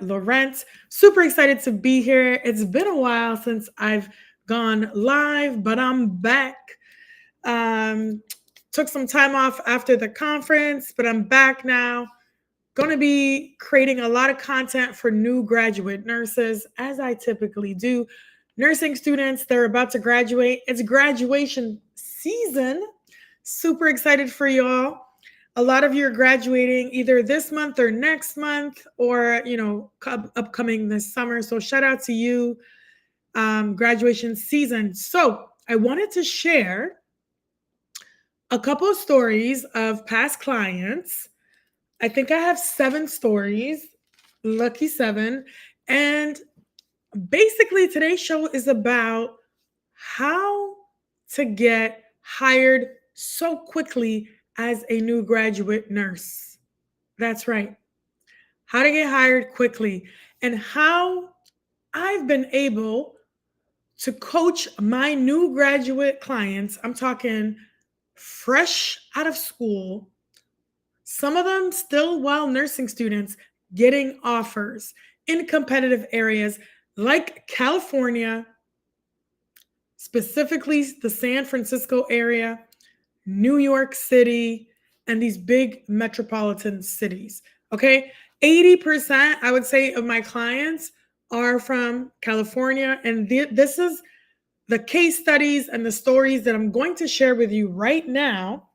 Laurent. Super excited to be here. It's been a while since I've gone live, but I'm back. Um, Took some time off after the conference, but I'm back now. Going to be creating a lot of content for new graduate nurses, as I typically do. Nursing students, they're about to graduate. It's graduation season. Super excited for y'all. A lot of you are graduating either this month or next month, or upcoming this summer. So shout out to you, graduation season. So I wanted to share a couple of stories of past clients. I think I have 7 stories, lucky 7. And basically, today's show is about how to get hired so quickly as a new graduate nurse. That's right. How to get hired quickly and how I've been able to coach my new graduate clients. I'm talking fresh out of school, some of them still while nursing students, getting offers in competitive areas like California, specifically the San Francisco area, New York City, and these big metropolitan cities. Okay. 80%, I would say, of my clients are from California. And this is the case studies and the stories that I'm going to share with you right now.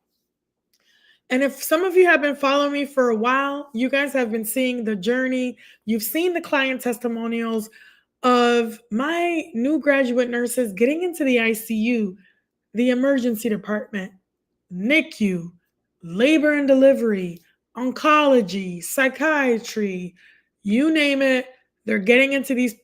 And if some of you have been following me for a while, you guys have been seeing the journey. You've seen the client testimonials of my new graduate nurses getting into the ICU, the emergency department, NICU, labor and delivery, oncology, psychiatry, you name it, they're getting into these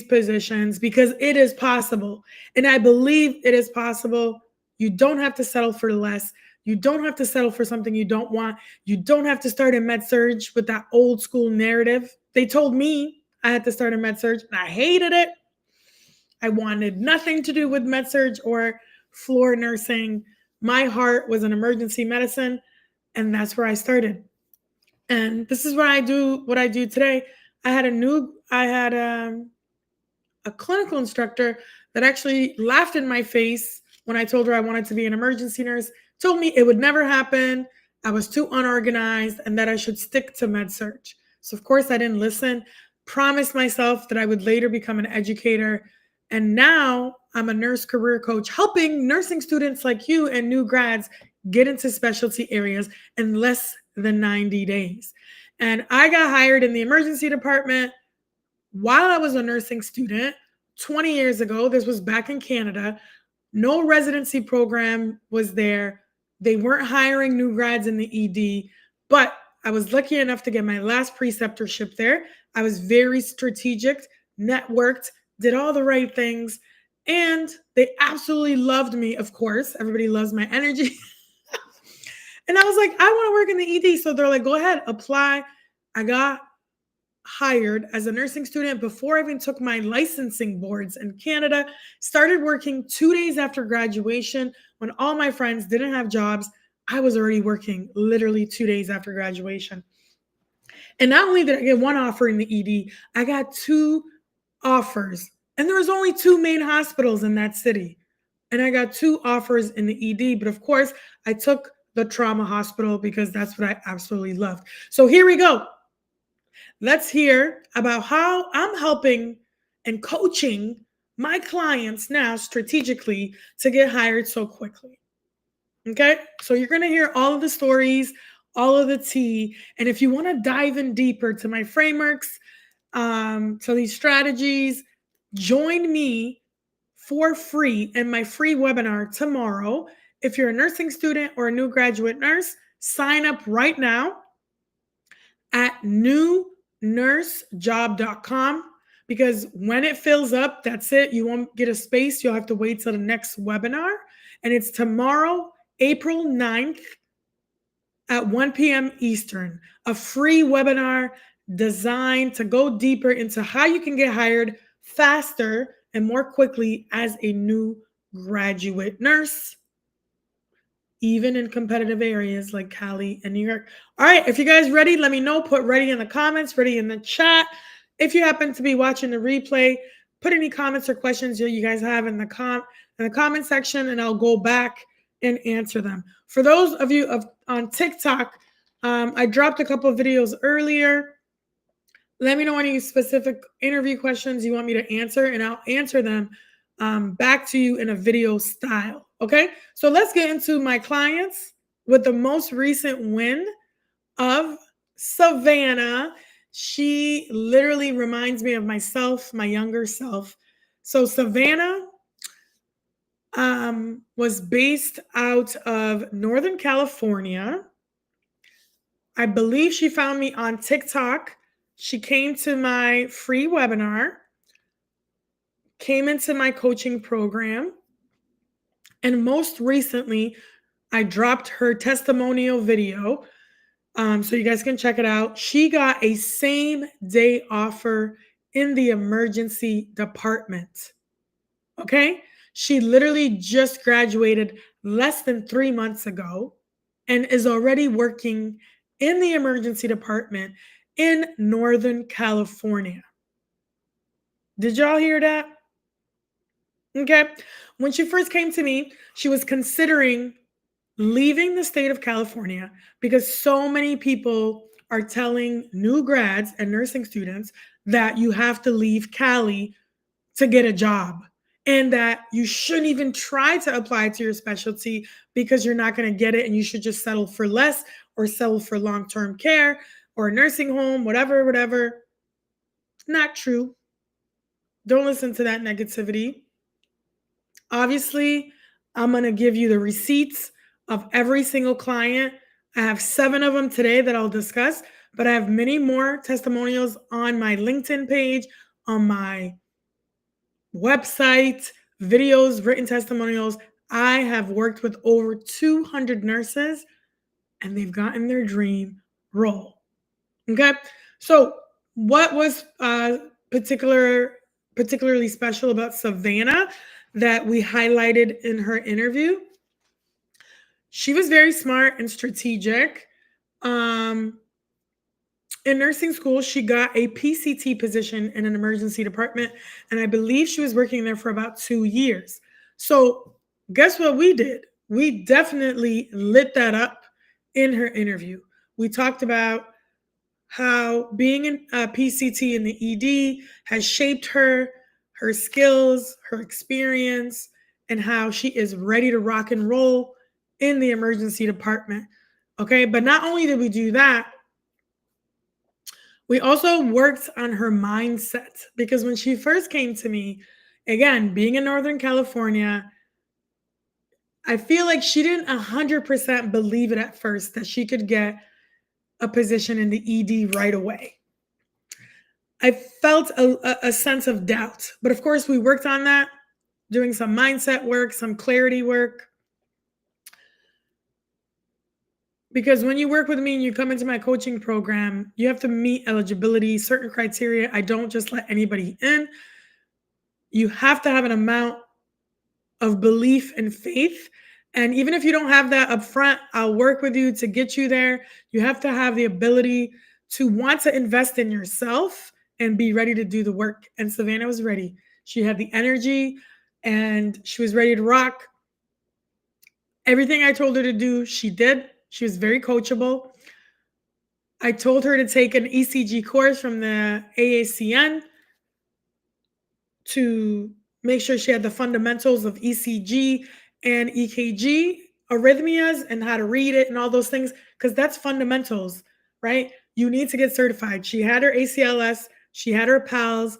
positions because it is possible. And I believe it is possible. You don't have to settle for less. You don't have to settle for something you don't want. You don't have to start in med-surg with that old school narrative. They told me I had to start in med-surg and I hated it. I wanted nothing to do with med-surg or floor nursing. My heart was in emergency medicine, and that's where I started. And this is what I do today. I had a clinical instructor that actually laughed in my face when I told her I wanted to be an emergency nurse, told me it would never happen. I was too unorganized and that I should stick to med-surg. So of course I didn't listen, promised myself that I would later become an educator. And now I'm a nurse career coach, helping nursing students like you and new grads get into specialty areas in less than 90 days. And I got hired in the emergency department while I was a nursing student 20 years ago. This was back in Canada. No residency program was there. They weren't hiring new grads in the ED, but I was lucky enough to get my last preceptorship there. I was very strategic, networked, did all the right things, and they absolutely loved me, of course. Everybody loves my energy. And I was like, I want to work in the ED. So they're like, go ahead, apply. I got hired as a nursing student before I even took my licensing boards in Canada. Started working 2 days after graduation when all my friends didn't have jobs. I was already working literally 2 days after graduation. And not only did I get one offer in the ED, I got 2 offers. And there was only 2 main hospitals in that city. And I got 2 offers in the ED. But of course, I took the trauma hospital because that's what I absolutely loved. So here we go. Let's hear about how I'm helping and coaching my clients now strategically to get hired so quickly. Okay, so you're going to hear all of the stories, all of the tea. And if you want to dive in deeper to my frameworks, to these strategies, join me for free in my free webinar tomorrow. If you're a nursing student or a new graduate nurse, sign up right now at newnursejob.com, because when it fills up, that's it. You won't get a space. You'll have to wait till the next webinar. And it's tomorrow, April 9th at 1 p.m. Eastern, a free webinar designed to go deeper into how you can get hired faster and more quickly as a new graduate nurse, even in competitive areas like Cali and New York. All right, if you guys ready, let me know. Put ready in the comments, ready in the chat. If you happen to be watching the replay, put any comments or questions you guys have in the comment section, and I'll go back and answer them. For those of you on TikTok, I dropped a couple of videos earlier. Let me know any specific interview questions you want me to answer, and I'll answer them back to you in a video style. Okay, so let's get into my clients with the most recent win of Savannah. She literally reminds me of myself, my younger self. So Savannah was based out of Northern California. I believe she found me on TikTok. She came to my free webinar, came into my coaching program, and most recently, I dropped her testimonial video. So you guys can check it out. She got a same day offer in the emergency department. Okay. She literally just graduated less than 3 months ago and is already working in the emergency department in Northern California. Did y'all hear that? Okay. When she first came to me, she was considering leaving the state of California because so many people are telling new grads and nursing students that you have to leave Cali to get a job and that you shouldn't even try to apply to your specialty because you're not going to get it and you should just settle for less or settle for long-term care or a nursing home, whatever. Not true. Don't listen to that negativity. Obviously, I'm going to give you the receipts of every single client. I have 7 of them today that I'll discuss, but I have many more testimonials on my LinkedIn page, on my website, videos, written testimonials. I have worked with over 200 nurses and they've gotten their dream role. Okay. So what was particularly special about Savannah that we highlighted in her interview? She was very smart and strategic. In nursing school, she got a PCT position in an emergency department, and I believe she was working there for about 2 years. So guess what we did? We definitely lit that up in her interview. We talked about how being in PCT in the ED has shaped her skills, her experience, and how she is ready to rock and roll in the emergency department. Okay, but not only did we do that, we also worked on her mindset because when she first came to me, again, being in Northern California, I feel like she didn't 100% believe it at first that she could get a position in the ED right away. I felt a sense of doubt, but of course we worked on that, doing some mindset work, some clarity work. Because when you work with me and you come into my coaching program, you have to meet eligibility, certain criteria. I don't just let anybody in. You have to have an amount of belief and faith. And even if you don't have that up front, I'll work with you to get you there. You have to have the ability to want to invest in yourself and be ready to do the work. And Savannah was ready. She had the energy and she was ready to rock. Everything I told her to do, she did. She was very coachable. I told her to take an ECG course from the AACN to make sure she had the fundamentals of ECG and EKG, arrhythmias, and how to read it and all those things, because that's fundamentals, right? You need to get certified. She had her ACLS. She had her PALS.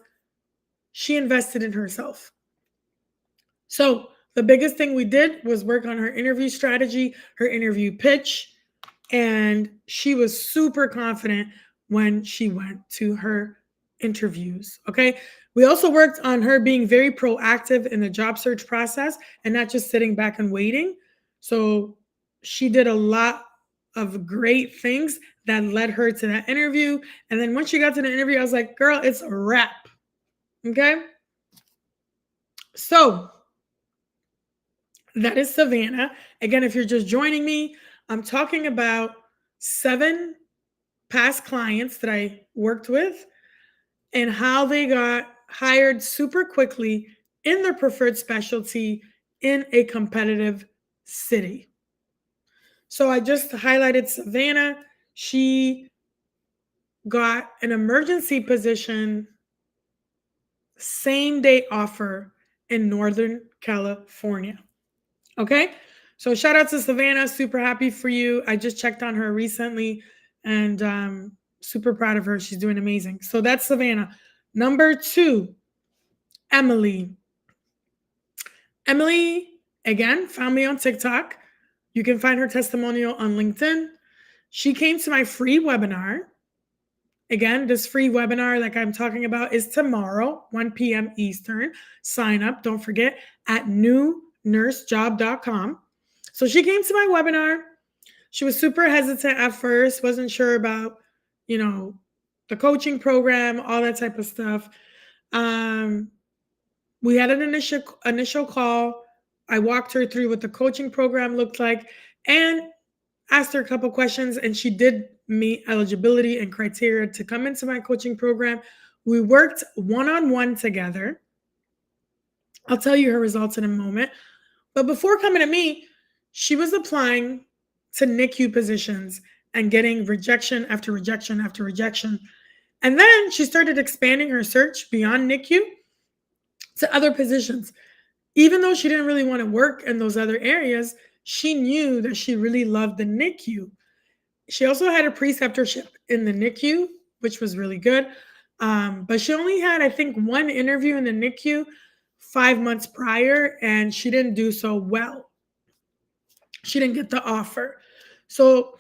She invested in herself. So the biggest thing we did was work on her interview strategy, her interview pitch, and she was super confident when she went to her interviews. Okay. We also worked on her being very proactive in the job search process and not just sitting back and waiting. So she did a lot of great things that led her to that interview. And then once she got to the interview, I was like, girl, it's a wrap. Okay. So that is Savannah. Again, if you're just joining me, I'm talking about 7 past clients that I worked with. and how they got hired super quickly in their preferred specialty in a competitive city. So I just highlighted Savannah. She got an emergency position, same day offer in Northern California. Okay. So shout out to Savannah. Super happy for you. I just checked on her recently and super proud of her. She's doing amazing. So that's Savannah. Number 2, Emily. Emily, again, found me on TikTok. You can find her testimonial on LinkedIn. She came to my free webinar. Again, this free webinar, like I'm talking about, is tomorrow, 1 p.m. Eastern. Sign up, don't forget, at newnursejob.com. So she came to my webinar. She was super hesitant at first, wasn't sure about, the coaching program, all that type of stuff. We had an initial call. I walked her through what the coaching program looked like and asked her a couple questions, and she did meet eligibility and criteria to come into my coaching program. We worked one-on-one together. I'll tell you her results in a moment. But before coming to me, she was applying to NICU positions and getting rejection after rejection after rejection. And then she started expanding her search beyond NICU to other positions. Even though she didn't really want to work in those other areas, she knew that she really loved the NICU. She also had a preceptorship in the NICU, which was really good. But she only had, I think, one interview in the NICU 5 months prior, and she didn't do so well. She didn't get the offer. So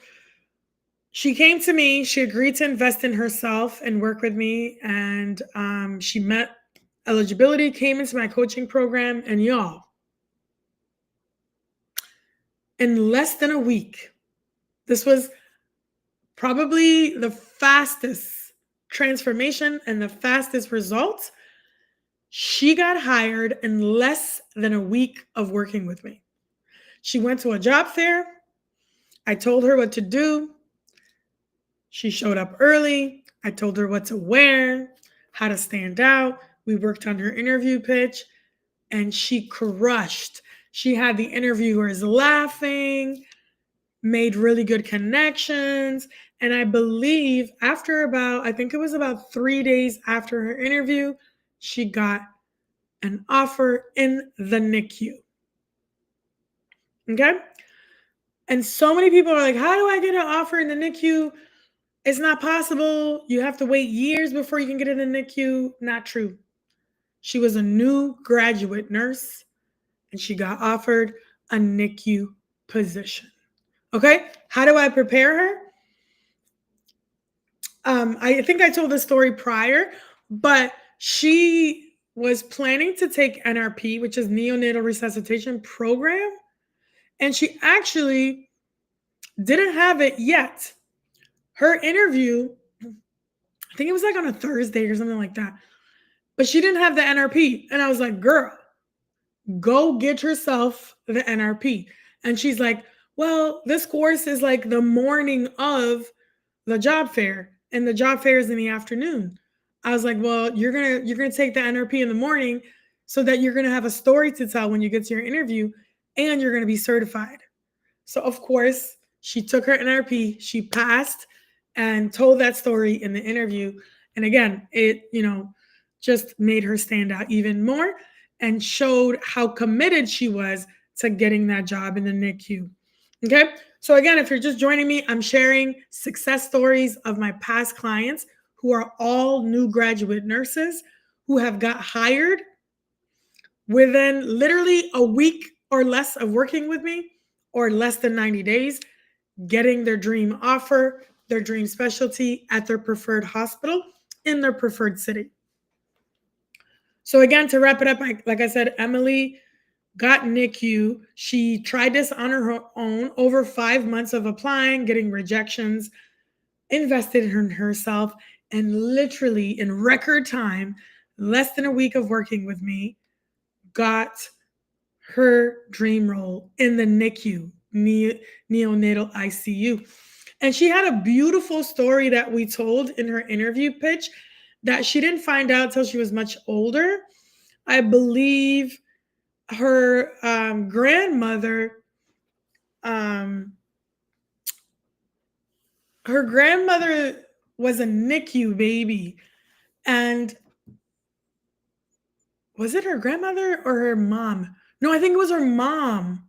she came to me. She agreed to invest in herself and work with me. And she met eligibility, came into my coaching program. And y'all, in less than a week, this was probably the fastest transformation and the fastest results. She got hired in less than a week of working with me. She went to a job fair. I told her what to do. She showed up early. I told her what to wear, how to stand out. We worked on her interview pitch, and she crushed. She had the interviewers laughing, made really good connections. And I believe after I think it was about 3 days after her interview, she got an offer in the NICU. Okay? And so many people are like, how do I get an offer in the NICU? It's not possible. You have to wait years before you can get in the NICU. Not true. She was a new graduate nurse, and she got offered a NICU position. Okay? How do I prepare her? I think I told the story prior, but she was planning to take NRP, which is neonatal resuscitation program, and she actually didn't have it yet. Her interview, I think it was like on a Thursday or something like that, but she didn't have the NRP. And I was like, girl, go get yourself the NRP. And she's like, well, this course is like the morning of the job fair, and the job fair is in the afternoon. I was like, well, you're gonna take the NRP in the morning so that you're gonna have a story to tell when you get to your interview, and you're gonna be certified. So of course, she took her NRP, she passed, and told that story in the interview. And again, it just made her stand out even more and showed how committed she was to getting that job in the NICU. Okay. So again, if you're just joining me, I'm sharing success stories of my past clients who are all new graduate nurses who have got hired within literally a week or less of working with me, or less than 90 days, getting their dream offer, their dream specialty at their preferred hospital in their preferred city. So again, to wrap it up, like I said, Emily got NICU. She tried this on her own, over 5 months of applying, getting rejections, invested in herself, and literally in record time, less than a week of working with me, got her dream role in the NICU, neonatal ICU. And she had a beautiful story that we told in her interview pitch that she didn't find out till she was much older. I believe her grandmother, um, her grandmother was a NICU baby, and was it her grandmother or her mom? No, I think it was her mom.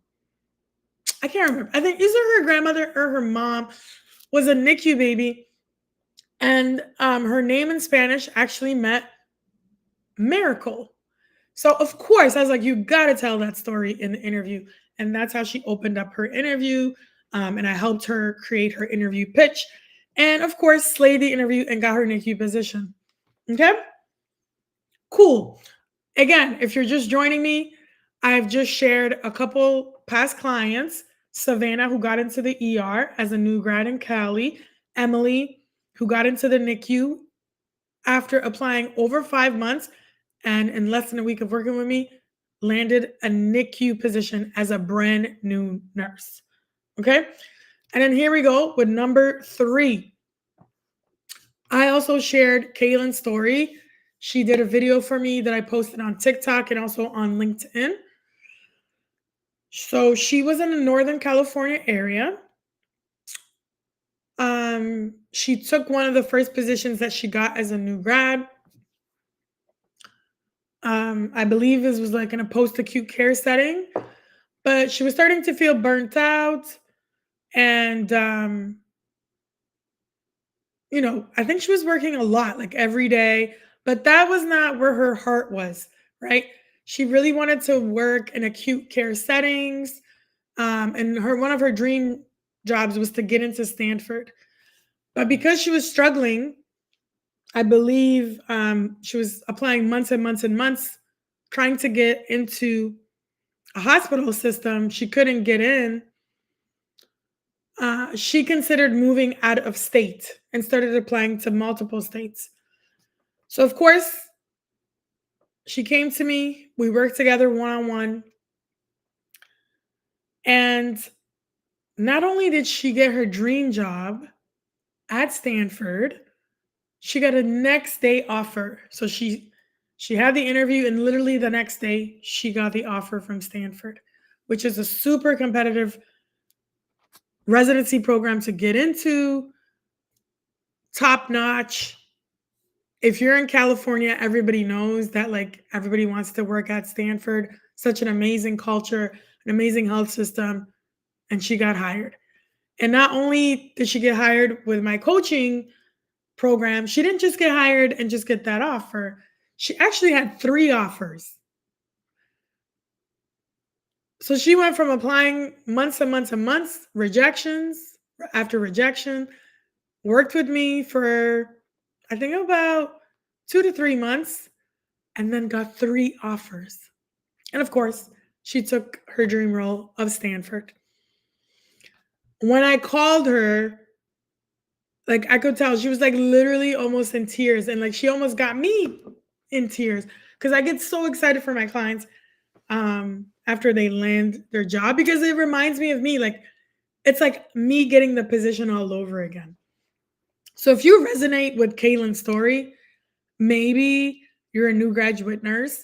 I can't remember. I think either her grandmother or her mom was a NICU baby, and her name in Spanish actually meant miracle. So of course, I was like, you got to tell that story in the interview, and that's how she opened up her interview. And I helped her create her interview pitch, and of course, slayed the interview and got her NICU position. Okay, cool. Again, if you're just joining me, I've just shared a couple past clients. Savannah, who got into the ER as a new grad in Cali. Emily, who got into the NICU after applying over 5 months and in less than a week of working with me, landed a NICU position as a brand new nurse. Okay. And then here we go with number 3. I also shared Kaylin's story. She did a video for me that I posted on TikTok and also on LinkedIn. So she was in the Northern California area. She took one of the first positions that she got as a new grad. I believe this was like in a post-acute care setting, but she was starting to feel burnt out. And, I think she was working a lot, like every day, but that was not where her heart was, right? She really wanted to work in acute care settings. And one of her dream jobs was to get into Stanford. But because she was struggling, I believe she was applying months and months and months trying to get into a hospital system. She couldn't get in. She considered moving out of state and started applying to multiple states. So, of course, she came to me. We worked together one-on-one. And not only did she get her dream job at Stanford, she got a next day offer. So she had the interview, and literally the next day she got the offer from Stanford, which is a super competitive residency program to get into, top notch. If you're in California, everybody knows that like everybody wants to work at Stanford. Such an amazing culture, an amazing health system, and she got hired. And not only did she get hired with my coaching program, she didn't just get hired and just get that offer. She actually had 3 offers. So she went from applying months and months and months, rejections after rejection, worked with me for, I think, about 2 to 3 months, and then got 3 offers. And of course, she took her dream role of Stanford. When I called her, like I could tell she was like literally almost in tears, and like she almost got me in tears because I get so excited for my clients after they land their job, because it reminds me of me. Like it's like me getting the position all over again. So if you resonate with Kaylin's story, maybe you're a new graduate nurse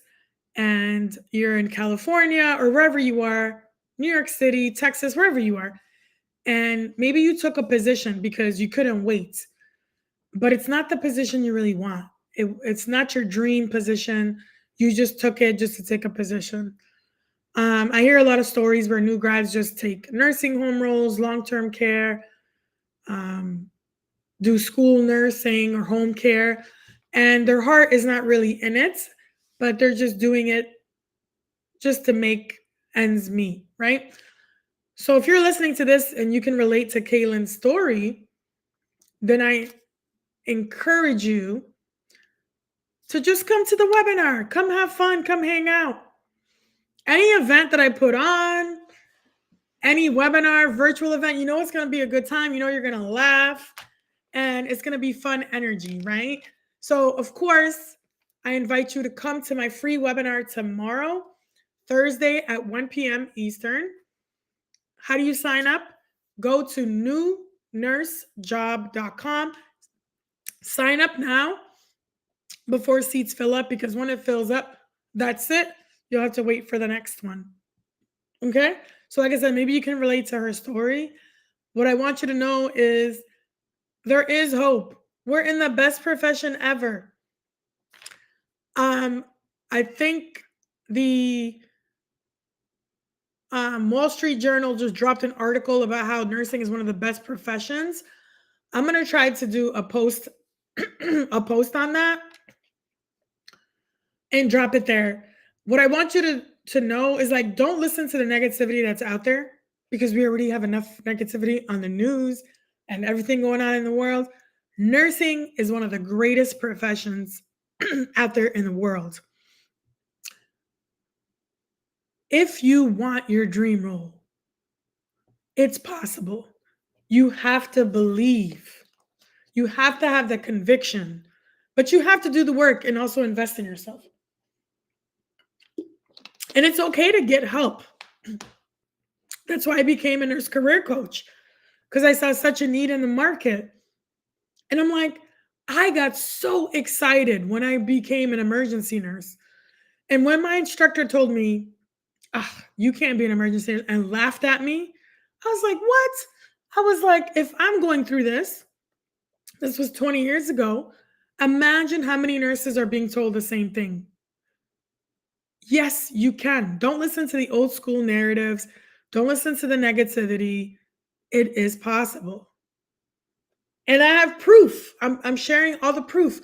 and you're in California or wherever you are, New York City, Texas, wherever you are, and maybe you took a position because you couldn't wait, but it's not the position you really want. It's not your dream position. You just took it just to take a position. I hear a lot of stories where new grads just take nursing home roles, long-term care, um, do school nursing or home care, and their heart is not really in it, but they're just doing it just to make ends meet, right? So if you're listening to this and you can relate to Kaylin's story, then I encourage you to just come to the webinar, come have fun, come hang out. Any event that I put on, any webinar, virtual event, you know it's going to be a good time. You know you're going to laugh and it's going to be fun energy, right? So, of course, I invite you to come to my free webinar tomorrow, Thursday at 1 p.m. Eastern. How do you sign up? Go to newnursejob.com. Sign up now. before seats fill up, because when it fills up, that's it. You'll have to wait for the next one. Okay? So, like I said, maybe you can relate to her story. What I want you to know is there is hope. We're in the best profession ever. I think the Wall Street Journal just dropped an article about how nursing is one of the best professions. I'm gonna try to do a post, a post on that, and drop it there. What I want you to know is, like, don't listen to the negativity that's out there, because we already have enough negativity on the news and everything going on in the world. Nursing is one of the greatest professions out there in the world. If you want your dream role, it's possible. You have to believe. You have to have the conviction, but you have to do the work and also invest in yourself. And it's okay to get help. That's why I became a nurse career coach, because I saw such a need in the market. And I'm like, I got so excited when I became an emergency nurse. And when my instructor told me, you can't be an emergency nurse, and laughed at me, I was like, what? I was like, if I'm going through this was 20 years ago, imagine how many nurses are being told the same thing. Yes, you can. Don't listen to the old school narratives. Don't listen to the negativity. It is possible. And I have proof. I'm sharing all the proof.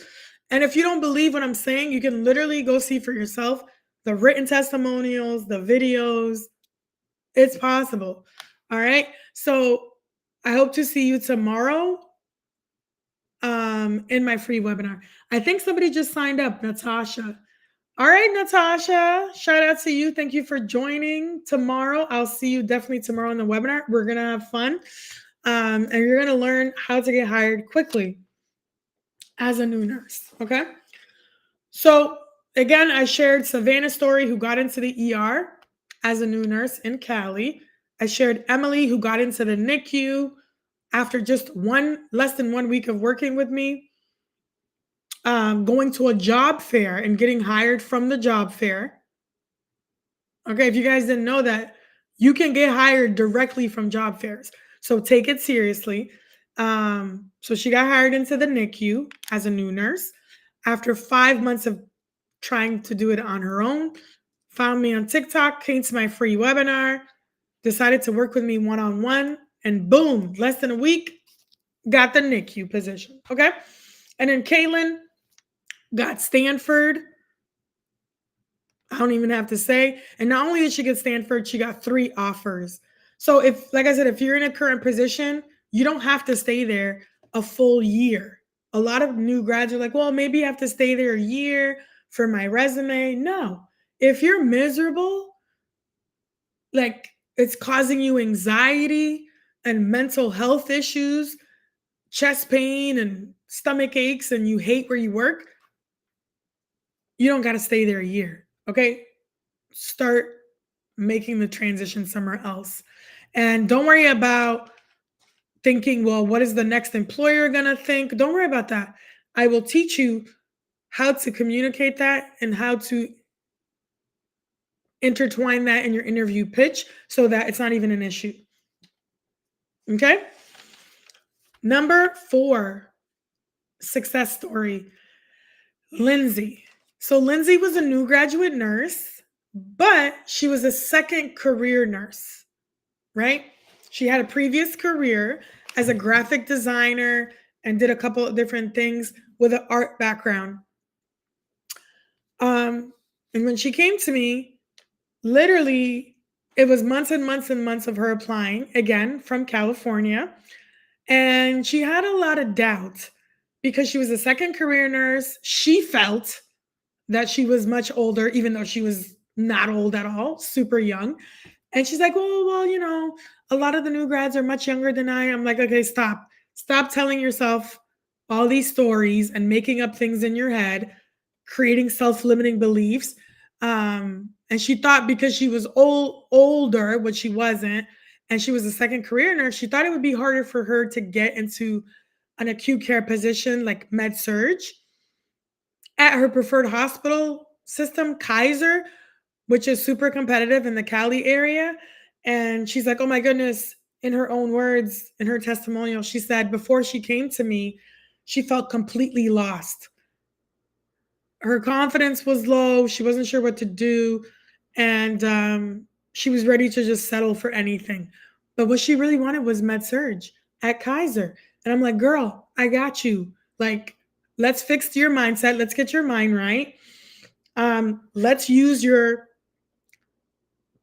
And if you don't believe what I'm saying, you can literally go see for yourself the written testimonials, the videos. It's possible. All right. So I hope to see you tomorrow in my free webinar. I think somebody just signed up, Natasha. All right, Natasha, shout out to you. Thank you for joining tomorrow. I'll see you definitely tomorrow in the webinar. We're going to have fun. And you're going to learn how to get hired quickly as a new nurse. Okay. So again, I shared Savannah's story, who got into the ER as a new nurse in Cali. I shared Emily, who got into the NICU after just less than 1 week of working with me, going to a job fair and getting hired from the job fair. Okay, if you guys didn't know that, you can get hired directly from job fairs. So take it seriously. So she got hired into the NICU as a new nurse after 5 months of trying to do it on her own. Found me on TikTok, came to my free webinar, decided to work with me one-on-one, and boom, less than a week, got the NICU position. Okay. And then Kaylin got Stanford. I don't even have to say. And not only did she get Stanford, she got 3 offers. So if, like I said, if you're in a current position, you don't have to stay there a full year. A lot of new grads are like, well, maybe you have to stay there a year for my resume. No. If you're miserable, like it's causing you anxiety and mental health issues, chest pain and stomach aches, and you hate where you work, you don't got to stay there a year. Okay. Start making the transition somewhere else. And don't worry about thinking, well, what is the next employer going to think? Don't worry about that. I will teach you how to communicate that and how to intertwine that in your interview pitch so that it's not even an issue. Okay. Number 4 success story, Lindsay. So Lindsay was a new graduate nurse, but she was a second career nurse, right? She had a previous career as a graphic designer and did a couple of different things with an art background. And when she came to me, literally, it was months and months and months of her applying, again, from California. And she had a lot of doubt because she was a second career nurse. She felt that she was much older, even though she was not old at all, super young. And she's like, well, a lot of the new grads are much younger than I am. I'm like, okay, stop. Stop telling yourself all these stories and making up things in your head, creating self-limiting beliefs. And she thought because she was older, which she wasn't, and she was a second career nurse, she thought it would be harder for her to get into an acute care position like med surg. at her preferred hospital system, Kaiser, which is super competitive in the Cali area. And she's like, oh my goodness, in her own words, in her testimonial, she said, before she came to me, she felt completely lost. Her confidence was low. She wasn't sure what to do. And she was ready to just settle for anything. But what she really wanted was med surge at Kaiser. And I'm like, girl, I got you. Like, let's fix your mindset. Let's get your mind right. Let's use your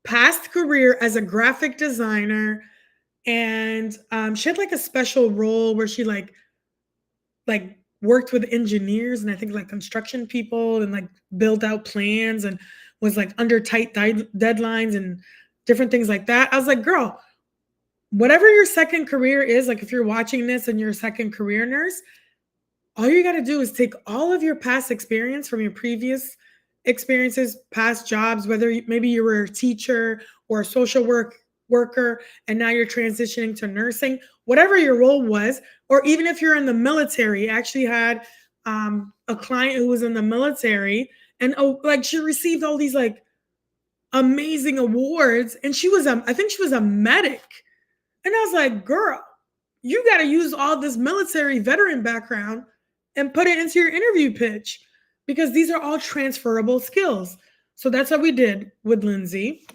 past career as a graphic designer. And she had like a special role where she like worked with engineers and I think like construction people and like built out plans and was like under tight deadlines and different things like that. I was like, girl, whatever your second career is, like if you're watching this and you're a second career nurse, all you got to do is take all of your past experience from your previous experiences, past jobs, whether maybe you were a teacher or a social worker, and now you're transitioning to nursing, whatever your role was, or even if you're in the military. I actually had a client who was in the military, and like she received all these like amazing awards, and I think she was a medic, and I was like, girl, you got to use all this military veteran background and put it into your interview pitch because these are all transferable skills. So that's what we did with Lindsay.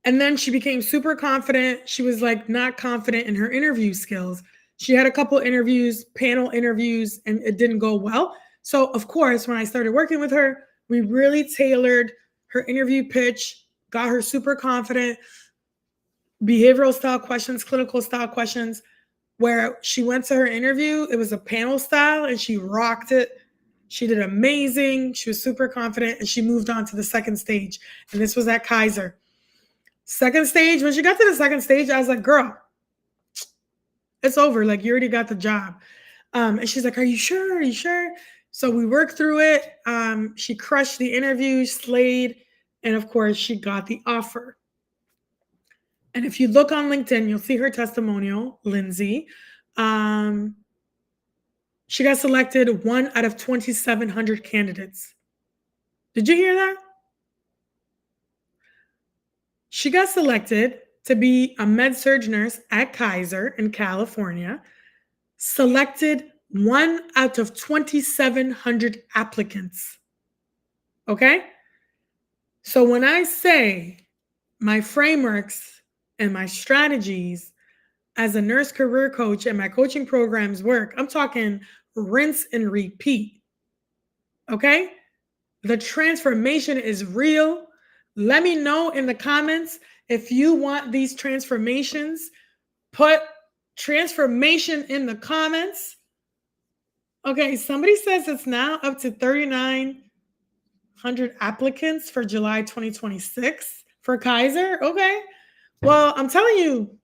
And then she became super confident. She was like not confident in her interview skills. She had a couple interviews, panel interviews, and it didn't go well. So, of course, when I started working with her, we really tailored her interview pitch, got her super confident, behavioral style questions, clinical style questions, where she went to her interview. It was a panel style and she rocked it. She did amazing. She was super confident and she moved on to the second stage. And this was at Kaiser. Second stage, when she got to the second stage, I was like, girl, it's over. Like, you already got the job. And she's like, are you sure? Are you sure? So we worked through it. She crushed the interview, slayed. And of course, she got the offer. And if you look on LinkedIn, you'll see her testimonial, Lindsay. She got selected 1 out of 2,700 candidates. Did you hear that? She got selected to be a med-surg nurse at Kaiser in California, selected 1 out of 2,700 applicants. Okay? So when I say my frameworks and my strategies as a nurse career coach and my coaching programs work, I'm talking rinse and repeat. Okay? The transformation is real. Let me know in the comments if you want these transformations. Put transformation in the comments. Okay, somebody says it's now up to 3,900 applicants for July 2026 for Kaiser. Okay, well, I'm telling you,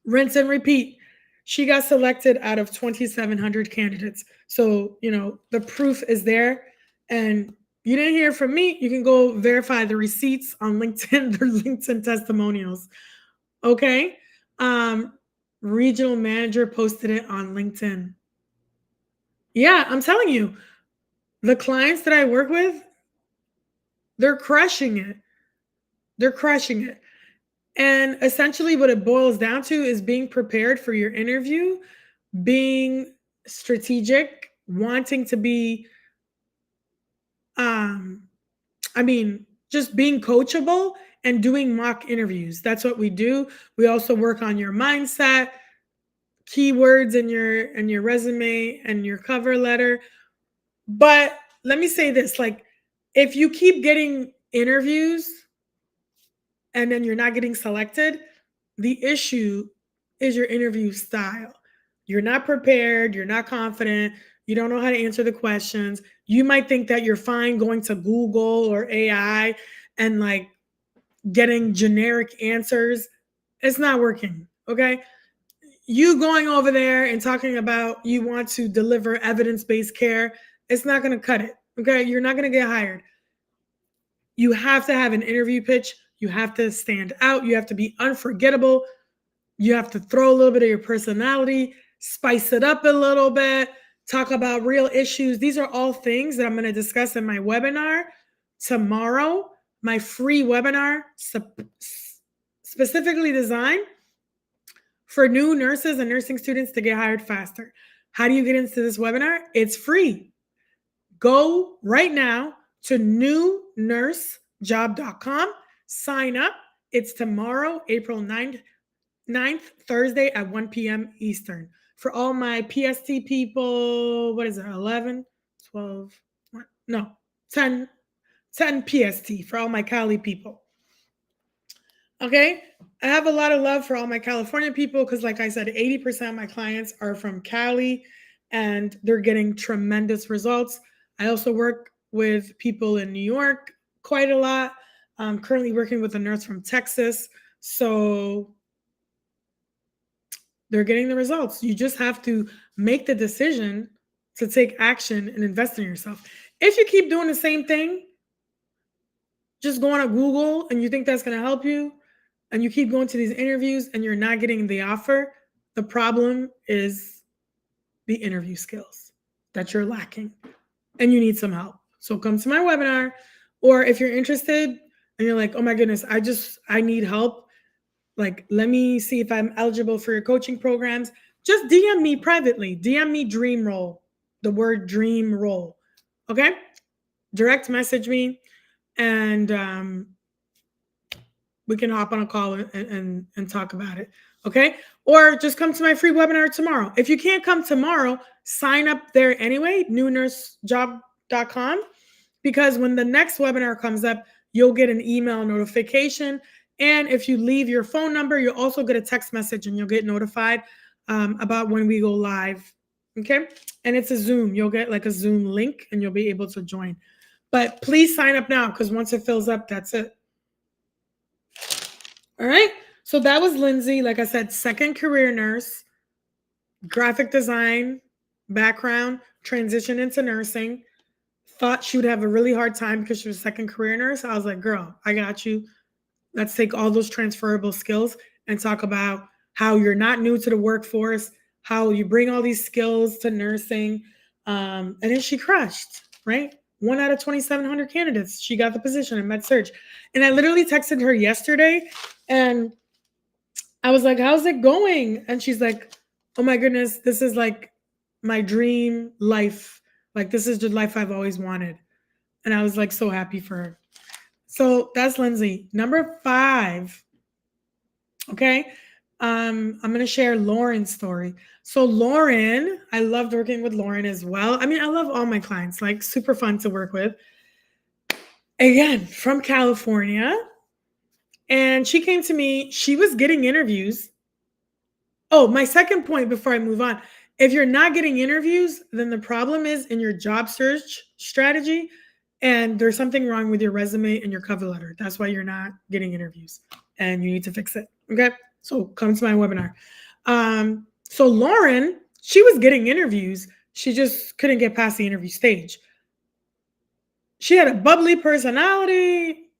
rinse and repeat. She got selected out of 2,700 candidates. So, the proof is there. And you didn't hear from me, you can go verify the receipts on LinkedIn. They're LinkedIn testimonials. Okay. Regional manager posted it on LinkedIn. Yeah, I'm telling you, the clients that I work with, they're crushing it. They're crushing it. And essentially what it boils down to is being prepared for your interview, being strategic, wanting to be just being coachable and doing mock interviews. That's what we do. We also work on your mindset, keywords in your resume and your cover letter. But let me say this, like, if you keep getting interviews and then you're not getting selected, the issue is your interview style. You're not prepared, you're not confident, you don't know how to answer the questions. You might think that you're fine going to Google or AI and like getting generic answers. It's not working, okay? You going over there and talking about you want to deliver evidence-based care, it's not going to cut it, okay? You're not going to get hired. You have to have an interview pitch. You have to stand out. You have to be unforgettable. You have to throw a little bit of your personality, spice it up a little bit. talk about real issues. These are all things that I'm going to discuss in my webinar tomorrow, my free webinar specifically designed for new nurses and nursing students to get hired faster. How do you get into this webinar? It's free. Go right now to newnursejob.com, sign up. It's tomorrow, April 9th, Thursday at 1 p.m. Eastern. For all my PST people, what is it, 11, 12, no, 10 PST for all my Cali people. Okay, I have a lot of love for all my California people because, like I said, 80% of my clients are from Cali and they're getting tremendous results. I also work with people in New York quite a lot. I'm currently working with a nurse from Texas. So they're getting the results. You just have to make the decision to take action and invest in yourself. If you keep doing the same thing, just going to Google and you think that's going to help you, and you keep going to these interviews and you're not getting the offer, the problem is the interview skills that you're lacking and you need some help. So come to my webinar, or if you're interested and you're like, oh my goodness, I need help. Like, let me see if I'm eligible for your coaching programs. Just DM me privately. DM me dream role, the word dream role. Okay? Direct message me and we can hop on a call and talk about it. Okay? Or just come to my free webinar tomorrow. If you can't come tomorrow, sign up there anyway, newnursejob.com, because when the next webinar comes up, you'll get an email notification. And if you leave your phone number, you'll also get a text message and you'll get notified about when we go live. Okay? And it's a Zoom. You'll get like a Zoom link and you'll be able to join. But please sign up now because once it fills up, that's it. All right. So that was Lindsay. Like I said, second career nurse, graphic design background, transition into nursing. Thought she would have a really hard time because she was a second career nurse. I was like, girl, I got you. Let's take all those transferable skills and talk about how you're not new to the workforce, how you bring all these skills to nursing. And then she crushed, right? 1 out of 2,700 candidates. She got the position in med-surg. And I literally texted her yesterday and I was like, how's it going? And she's like, oh my goodness, this is like my dream life. Like, this is the life I've always wanted. And I was like so happy for her. So that's Lindsay. Number 5. Okay. I'm going to share Lauren's story. So Lauren, I loved working with Lauren as well. I mean, I love all my clients, like super fun to work with. Again, from California. And she came to me. She was getting interviews. Oh, my second point before I move on. If you're not getting interviews, then the problem is in your job search strategy. And there's something wrong with your resume and your cover letter. That's why you're not getting interviews. And you need to fix it. Okay. So come to my webinar. So Lauren, she was getting interviews. She just couldn't get past the interview stage. She had a bubbly personality,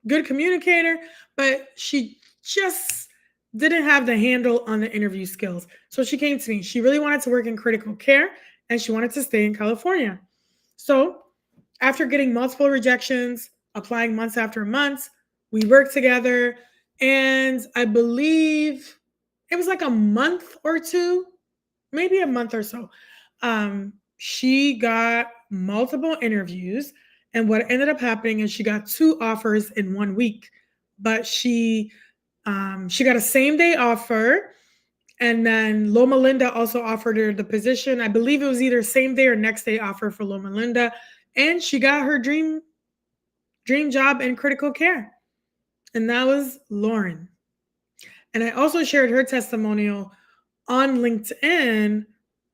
good communicator, but she just didn't have the handle on the interview skills. So she came to me. She really wanted to work in critical care and she wanted to stay in California. So after getting multiple rejections, applying months after months, we worked together. And I believe it was like a month or two, maybe a month or so. She got multiple interviews. And what ended up happening is she got 2 offers in 1 week. But she got a same day offer. And then Loma Linda also offered her the position. I believe it was either same day or next day offer for Loma Linda. And she got her dream job in critical care. And that was Lauren. And I also shared her testimonial on LinkedIn.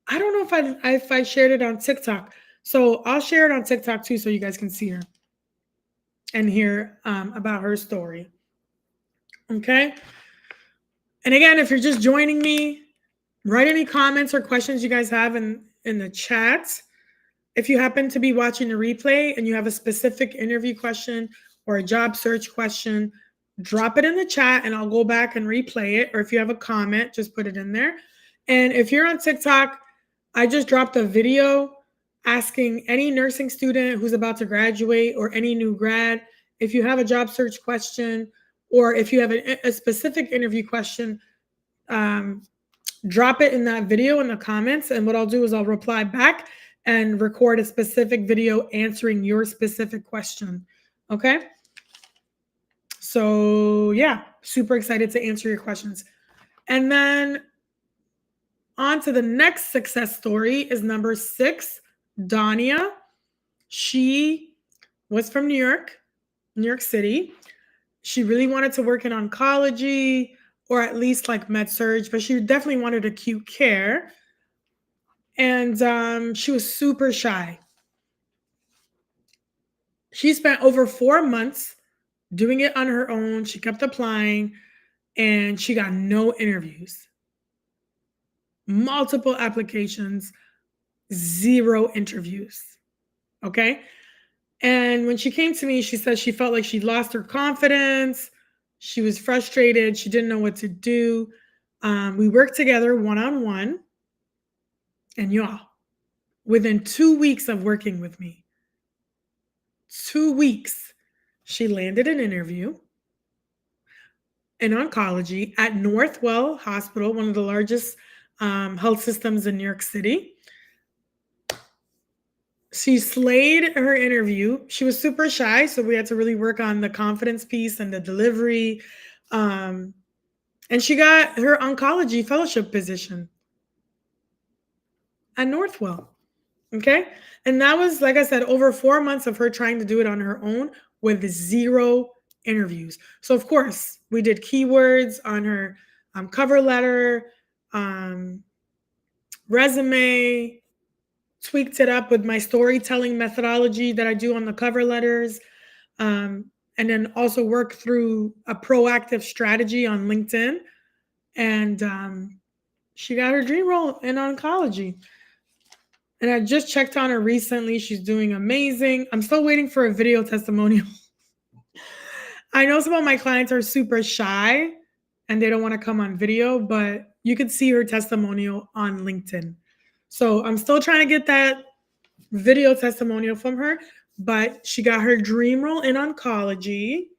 I don't know if I shared it on TikTok. So I'll share it on TikTok too so you guys can see her and hear about her story. Okay? And again, if you're just joining me, write any comments or questions you guys have in the chat. If you happen to be watching the replay and you have a specific interview question or a job search question, drop it in the chat and I'll go back and replay it. Or if you have a comment, just put it in there. And if you're on TikTok, I just dropped a video asking any nursing student who's about to graduate or any new grad, if you have a job search question or if you have a specific interview question, um, drop it in that video in the comments. And what I'll do is I'll reply back and record a specific video answering your specific question. Okay. So, yeah, super excited to answer your questions. And then on to the next success story is number 6, Dania. She was from New York City. She really wanted to work in oncology or at least like med surg, but she definitely wanted acute care. And she was super shy. She spent over 4 months doing it on her own. She kept applying and she got no interviews. Multiple applications, 0 interviews. Okay. And when she came to me, she said she felt like she lost her confidence. She was frustrated. She didn't know what to do. We worked together one-on-one. And y'all, within 2 weeks of working with me, 2 weeks, she landed an interview in oncology at Northwell Hospital, one of the largest health systems in New York City. She slayed her interview. She was super shy, so we had to really work on the confidence piece and the delivery. And she got her oncology fellowship position at Northwell. Okay. And that was, like I said, over 4 months of her trying to do it on her own with 0 interviews. So, of course, we did keywords on her cover letter, resume, tweaked it up with my storytelling methodology that I do on the cover letters, and then also work through a proactive strategy on LinkedIn. And she got her dream role in oncology. And I just checked on her recently. She's doing amazing. I'm still waiting for a video testimonial. I know some of my clients are super shy and they don't want to come on video, but you could see her testimonial on LinkedIn. So I'm still trying to get that video testimonial from her, but she got her dream role in oncology,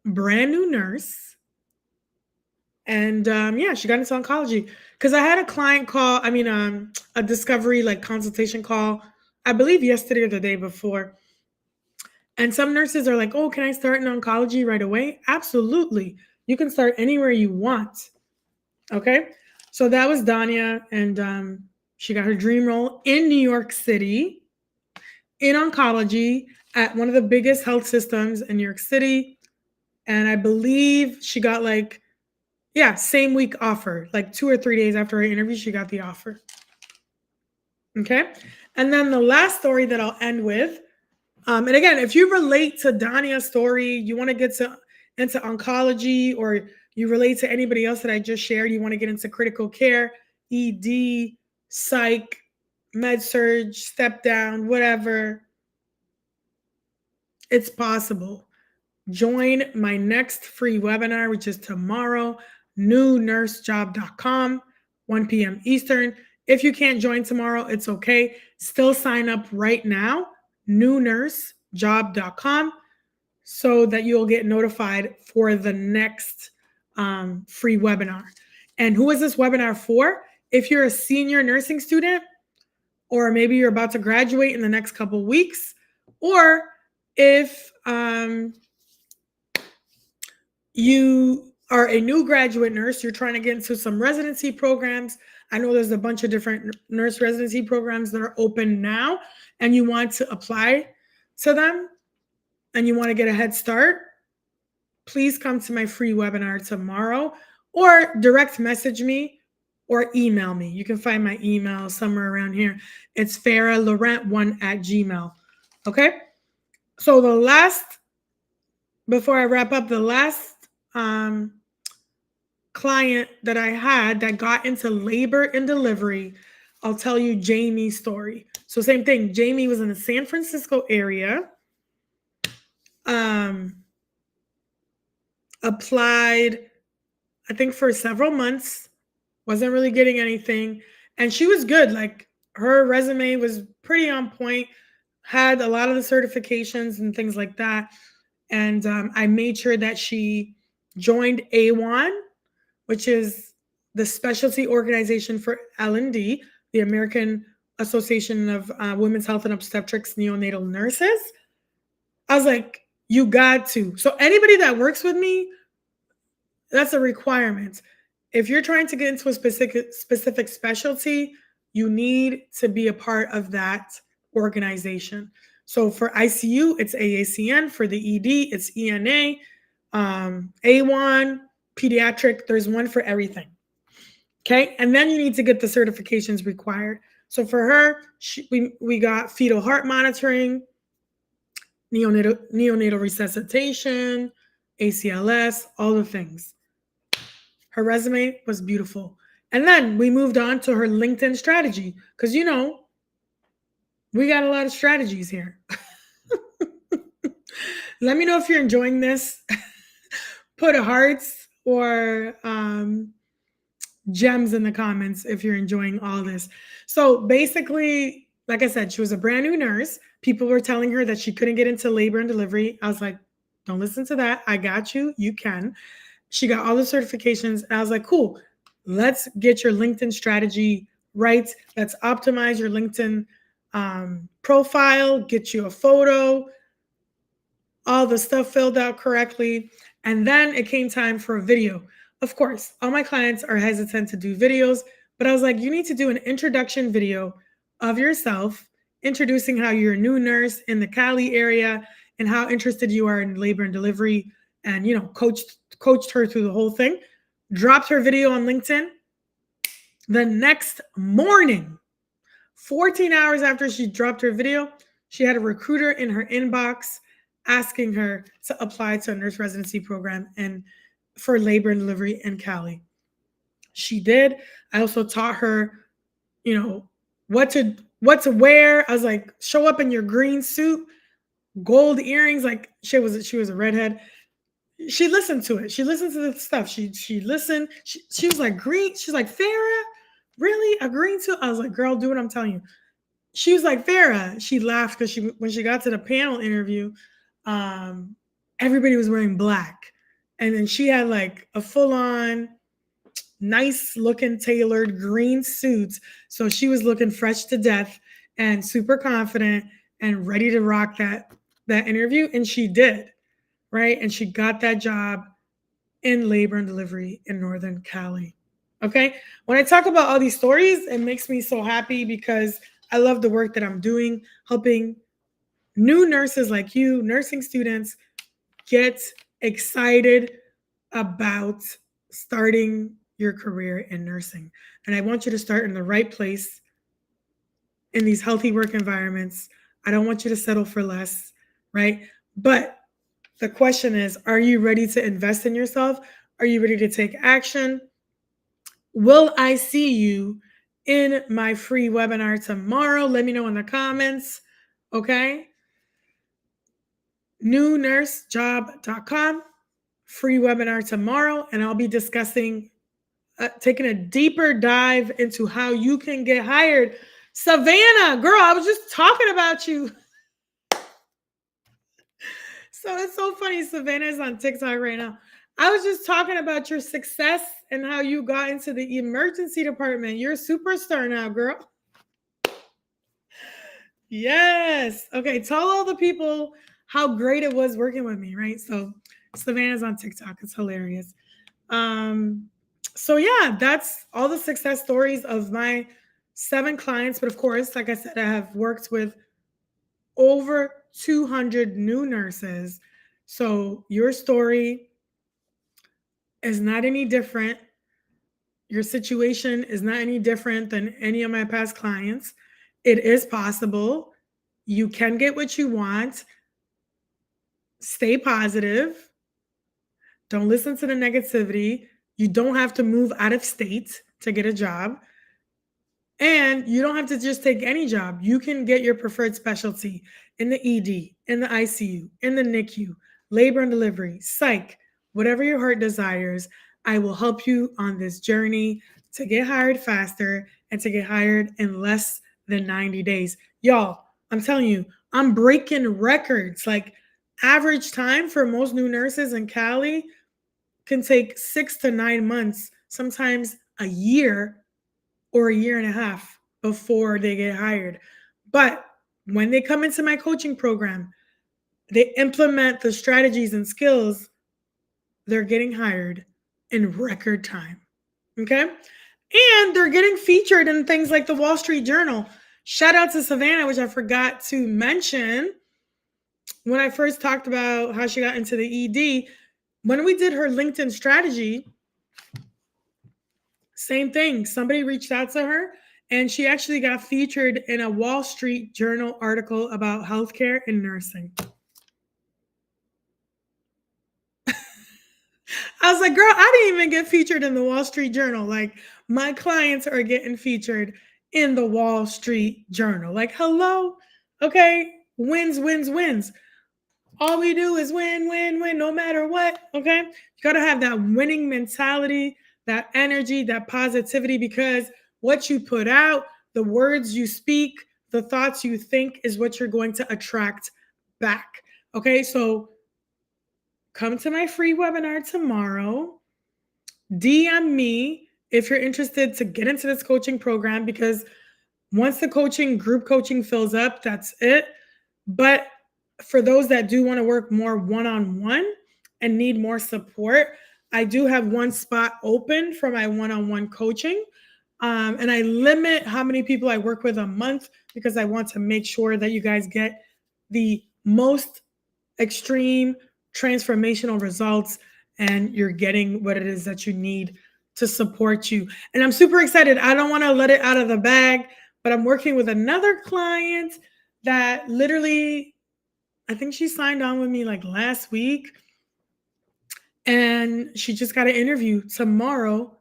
brand new nurse. And yeah, she got into oncology because I had a client call, a discovery like consultation call, I believe yesterday or the day before. And some nurses are like, oh, can I start in oncology right away? Absolutely. You can start anywhere you want. Okay. So that was Dania. And she got her dream role in New York City in oncology at one of the biggest health systems in New York City. And I believe she got same week offer, like 2 or 3 days after her interview, she got the offer. Okay. And then the last story that I'll end with, and again, if you relate to Dania's story, you want to get into oncology, or you relate to anybody else that I just shared, you want to get into critical care, ED, psych, med surg, step down, whatever, it's possible. Join my next free webinar, which is tomorrow, newnursejob.com, 1 p.m. Eastern. If you can't join tomorrow, it's okay. Still sign up right now, newnursejob.com, so that you'll get notified for the next free webinar. And who is this webinar for? If you're a senior nursing student, or maybe you're about to graduate in the next couple weeks, or if you are a new graduate nurse, you're trying to get into some residency programs. I know there's a bunch of different nurse residency programs that are open now, and you want to apply to them and you want to get a head start, please come to my free webinar tomorrow, or direct message me or email me. You can find my email somewhere around here. It's farah.laurent1@gmail.com. Okay. So before I wrap up, the last client that I had that got into labor and delivery, I'll tell you Jamie's story. So same thing. Jamie was in the San Francisco area. Applied, I think, for several months, wasn't really getting anything. And she was good. Like her resume was pretty on point, had a lot of the certifications and things like that. And I made sure that she joined AWON, which is the specialty organization for L&D, the American Association of Women's Health and Obstetrics Neonatal Nurses. I was like, you got to. So anybody that works with me, that's a requirement. If you're trying to get into a specific specialty, you need to be a part of that organization. So for ICU, it's AACN. For the ED, it's ENA, AWON, pediatric. There's one for everything. Okay, and then you need to get the certifications required. So for her, we got fetal heart monitoring, neonatal resuscitation, ACLS, all the things. Her resume was beautiful. And then we moved on to her LinkedIn strategy because, you know, we got a lot of strategies here. Let me know if you're enjoying this. Put a hearts or gems in the comments if you're enjoying all this. So basically, like I said, she was a brand new nurse. People were telling her that she couldn't get into labor and delivery. I was like, don't listen to that. I got you. You can. She got all the certifications. And I was like, cool. Let's get your LinkedIn strategy right. Let's optimize your LinkedIn profile, get you a photo, all the stuff filled out correctly. And then it came time for a video. Of course, all my clients are hesitant to do videos, but I was like, you need to do an introduction video of yourself, introducing how you're a new nurse in the Cali area and how interested you are in labor and delivery, and, you know, coached her through the whole thing. Dropped her video on LinkedIn. The next morning, 14 hours after she dropped her video, she had a recruiter in her inbox asking her to apply to a nurse residency program and for labor and delivery in Cali. She did. I also taught her, you know, what to wear. I was like, show up in your green suit, gold earrings. Like she was a redhead. She listened to it. She listened to the stuff. She listened. She was like, green. She's like, Farah, really? A green suit? I was like, girl, do what I'm telling you. She was like, Farah. She laughed because when she got to the panel interview, everybody was wearing black. And then she had like a full-on, nice looking tailored green suit. So she was looking fresh to death and super confident and ready to rock that interview. And she did, right? And she got that job in labor and delivery in Northern Cali. Okay. When I talk about all these stories, it makes me so happy because I love the work that I'm doing, helping new nurses like you, nursing students, get excited about starting your career in nursing. And I want you to start in the right place in these healthy work environments. I don't want you to settle for less, right? But the question is, are you ready to invest in yourself? Are you ready to take action? Will I see you in my free webinar tomorrow? Let me know in the comments, okay? NewNurseJob.com, free webinar tomorrow, and I'll be discussing, taking a deeper dive into how you can get hired. Savannah, girl, I was just talking about you. So it's so funny. Savannah is on TikTok right now. I was just talking about your success and how you got into the emergency department. You're a superstar now, girl. Yes. Okay. Tell all the people how great it was working with me, right? So Savannah's on TikTok. It's hilarious. So yeah, that's all the success stories of my 7 clients. But of course, like I said, I have worked with over 200 new nurses. So your story is not any different. Your situation is not any different than any of my past clients. It is possible. You can get what you want. Stay positive. Don't listen to the negativity. You don't have to move out of state to get a job. And you don't have to just take any job. You can get your preferred specialty in the ED, in the ICU, in the NICU, labor and delivery, psych, whatever your heart desires. I will help you on this journey to get hired faster and to get hired in less than 90 days. Y'all, I'm telling you, I'm breaking records. Like, average time for most new nurses in Cali can take 6 to 9 months, sometimes a year or a year and a half before they get hired. But when they come into my coaching program, they implement the strategies and skills, they're getting hired in record time. Okay. And they're getting featured in things like the Wall Street Journal. Shout out to Savannah, which I forgot to mention when I first talked about how she got into the ED. When we did her LinkedIn strategy, same thing. Somebody reached out to her and she actually got featured in a Wall Street Journal article about healthcare and nursing. I was like, girl, I didn't even get featured in the Wall Street Journal. Like, my clients are getting featured in the Wall Street Journal. Like, hello? Okay. Wins, wins, wins. All we do is win, win, win, no matter what. Okay. You got to have that winning mentality, that energy, that positivity, because what you put out, the words you speak, the thoughts you think is what you're going to attract back. Okay. So come to my free webinar tomorrow. DM me if you're interested to get into this coaching program, because once the group coaching fills up, that's it. But for those that do want to work more one-on-one and need more support, I do have one spot open for my one-on-one coaching. And I limit how many people I work with a month because I want to make sure that you guys get the most extreme transformational results and you're getting what it is that you need to support you. And I'm super excited. I don't want to let it out of the bag, but I'm working with another client that literally, I think she signed on with me like last week, and she just got an interview tomorrow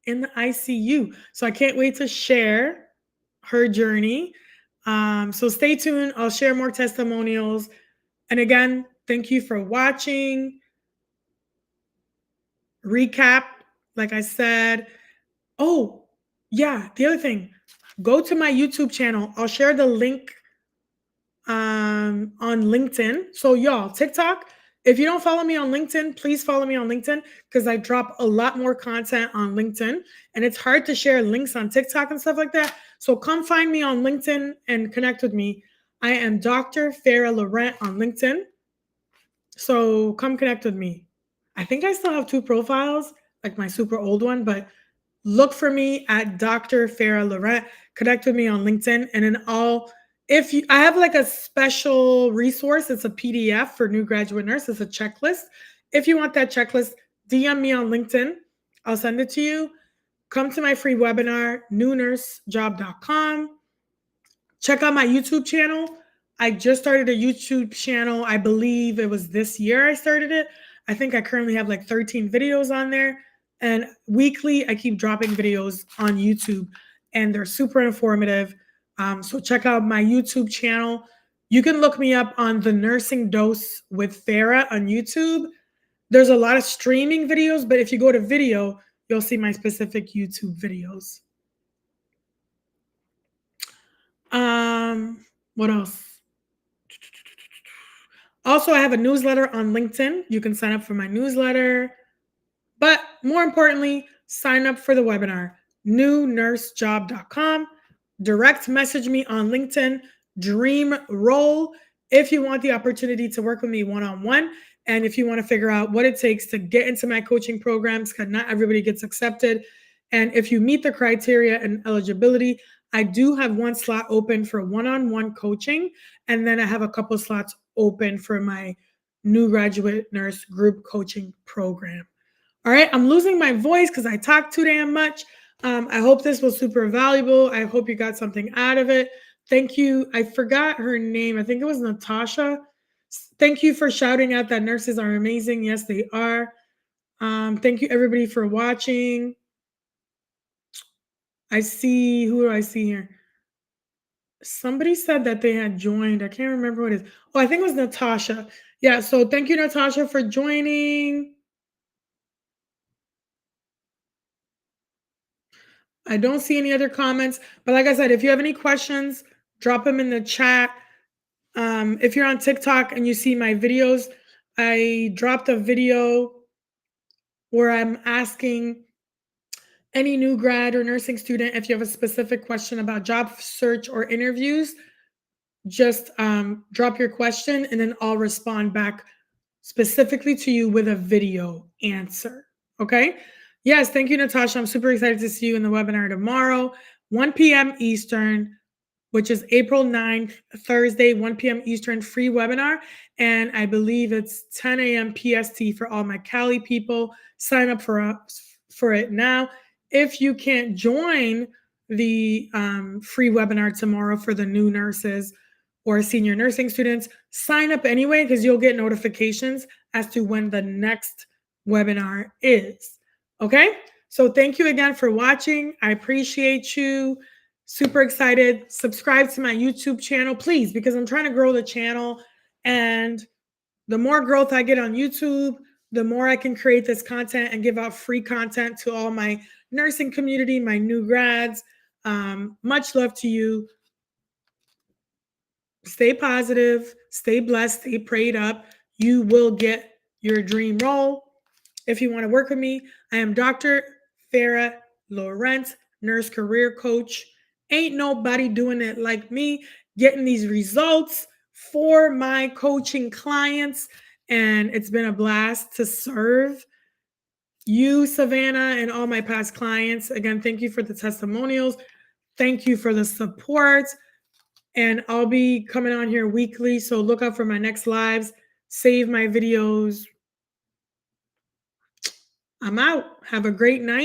in the ICU. So I can't wait to share her journey. So stay tuned. I'll share more testimonials. And again, thank you for watching. Recap, like I said. Oh, yeah, the other thing, go to my YouTube channel. I'll share the link on LinkedIn. So y'all, TikTok, if you don't follow me on LinkedIn, please follow me on LinkedIn because I drop a lot more content on LinkedIn and it's hard to share links on TikTok and stuff like that. So come find me on LinkedIn and connect with me. I am Dr. Farah Laurent on LinkedIn. So come connect with me. I think I still have 2 profiles, like my super old one, but look for me at Dr. Farah Laurent. Connect with me on LinkedIn, and then I have like a special resource. It's a PDF for new graduate nurse. It's a checklist. If you want that checklist, DM me on LinkedIn. I'll send it to you. Come to my free webinar, newnursejob.com. Check out my YouTube channel. I just started a YouTube channel. I believe it was this year I started it. I think I currently have like 13 videos on there. And weekly, I keep dropping videos on YouTube, and they're super informative. So check out my YouTube channel. You can look me up on the Nursing Dose with Farah on YouTube. There's a lot of streaming videos, but if you go to video, you'll see my specific YouTube videos. What else? Also, I have a newsletter on LinkedIn. You can sign up for my newsletter. But more importantly, sign up for the webinar, newnursejob.com. Direct message me on LinkedIn, dream role, if you want the opportunity to work with me one-on-one. And if you want to figure out what it takes to get into my coaching programs, because not everybody gets accepted. And if you meet the criteria and eligibility, I do have 1 slot open for one-on-one coaching. And then I have a couple slots open for my new graduate nurse group coaching program. All right, I'm losing my voice because I talk too damn much. I hope this was super valuable. I hope you got something out of it. Thank you. I forgot her name. I think it was Natasha. Thank you for shouting out that nurses are amazing. Yes, they are. Thank you, everybody, for watching. Who do I see here? Somebody said that they had joined. I can't remember what it is. Oh, I think it was Natasha. Yeah, so thank you, Natasha, for joining. I don't see any other comments. But like I said, if you have any questions, drop them in the chat. If you're on TikTok and you see my videos, I dropped a video where I'm asking any new grad or nursing student, if you have a specific question about job search or interviews, just drop your question and then I'll respond back specifically to you with a video answer. Okay. Yes. Thank you, Natasha. I'm super excited to see you in the webinar tomorrow, 1 p.m. Eastern, which is April 9th, Thursday, 1 p.m. Eastern, free webinar. And I believe it's 10 a.m. PST for all my Cali people. Sign up for it now. If you can't join the free webinar tomorrow for the new nurses or senior nursing students, sign up anyway because you'll get notifications as to when the next webinar is. Okay? So thank you again for watching. I appreciate you. Super excited. Subscribe to my YouTube channel, please, because I'm trying to grow the channel. And the more growth I get on YouTube, the more I can create this content and give out free content to all my nursing community, my new grads. Much love to you. Stay positive, stay blessed, stay prayed up. You will get your dream role. If you want to work with me, I am Dr. Farah Laurent, nurse career coach. Ain't nobody doing it like me, getting these results for my coaching clients. And it's been a blast to serve you, Savannah, and all my past clients. Again, thank you for the testimonials. Thank you for the support. And I'll be coming on here weekly. So look out for my next lives. Save my videos. I'm out. Have a great night.